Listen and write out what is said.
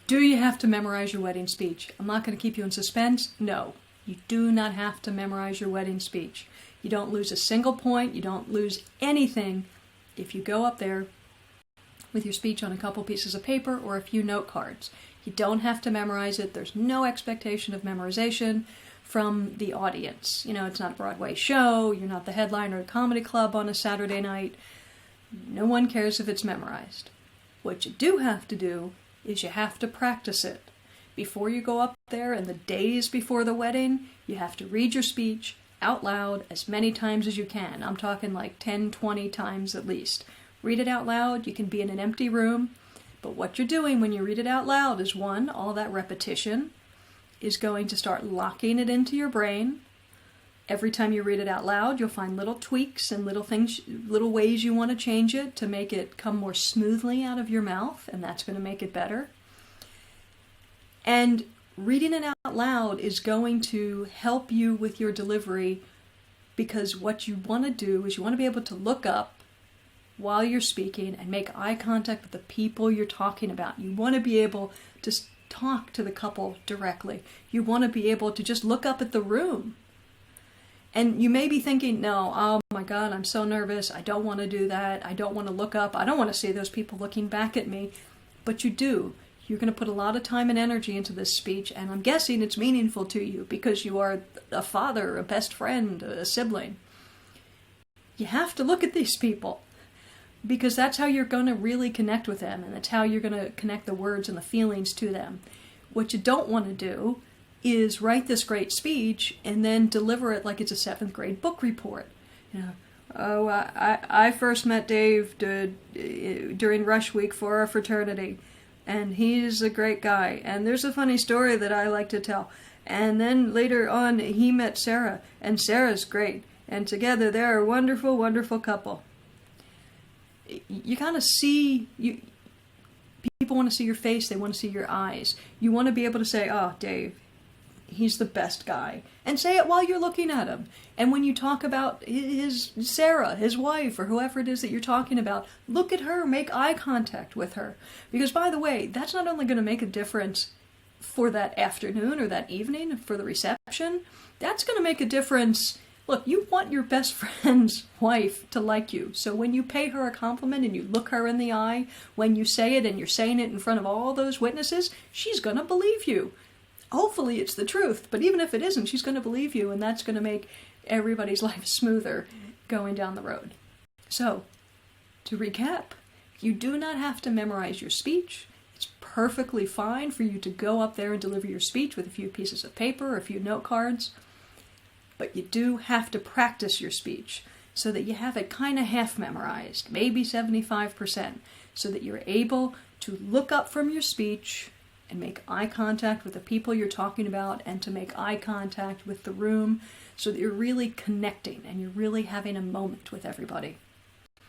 Do you have to memorize your wedding speech? I'm not going to keep you in suspense. No, you do not have to memorize your wedding speech. You don't lose a single point. You don't lose anything if you go up there with your speech on a couple pieces of paper or a few note cards. You don't have to memorize it. There's no expectation of memorization from the audience. You know, it's not a Broadway show. You're not the headliner at a comedy club on a Saturday night. No one cares if it's memorized. What you do have to do is you have to practice it. Before you go up there and the days before the wedding, you have to read your speech out loud as many times as you can. I'm talking like 10, 20 times at least. Read it out loud. You can be in an empty room. But what you're doing when you read it out loud is, one, all that repetition is going to start locking it into your brain. Every time you read it out loud, you'll find little tweaks and little things, little ways you want to change it to make it come more smoothly out of your mouth, and that's going to make it better. And reading it out loud is going to help you with your delivery, because what you want to do is you want to be able to look up while you're speaking and make eye contact with the people you're talking about. You want to be able to talk to the couple directly. You want to be able to just look up at the room. And you may be thinking, no, oh my God, I'm so nervous. I don't want to do that. I don't want to look up. I don't want to see those people looking back at me. But you do. You're going to put a lot of time and energy into this speech, and I'm guessing it's meaningful to you because you are a father, a best friend, a sibling. You have to look at these people, because that's how you're going to really connect with them, and that's how you're going to connect the words and the feelings to them. What you don't want to do is write this great speech and then deliver it like it's a 7th grade book report. You know, oh, I first met Dave during Rush Week for our fraternity, and he's a great guy, and there's a funny story that I like to tell. And then later on, he met Sarah, and Sarah's great, and together they're a wonderful, wonderful couple. You kind of see, people want to see your face, they want to see your eyes. You want to be able to say, oh, Dave, he's the best guy. And say it while you're looking at him. And when you talk about Sarah, his wife, or whoever it is that you're talking about, look at her, make eye contact with her. Because, by the way, that's not only going to make a difference for that afternoon or that evening for the reception, that's going to make a difference. Look, you want your best friend's wife to like you. So when you pay her a compliment and you look her in the eye, when you say it and you're saying it in front of all those witnesses, she's going to believe you. Hopefully it's the truth, but even if it isn't, she's going to believe you, and that's going to make everybody's life smoother going down the road. So, to recap, you do not have to memorize your speech. It's perfectly fine for you to go up there and deliver your speech with a few pieces of paper or a few note cards. But you do have to practice your speech so that you have it kind of half memorized, maybe 75%, so that you're able to look up from your speech and make eye contact with the people you're talking about, and to make eye contact with the room, so that you're really connecting and you're really having a moment with everybody.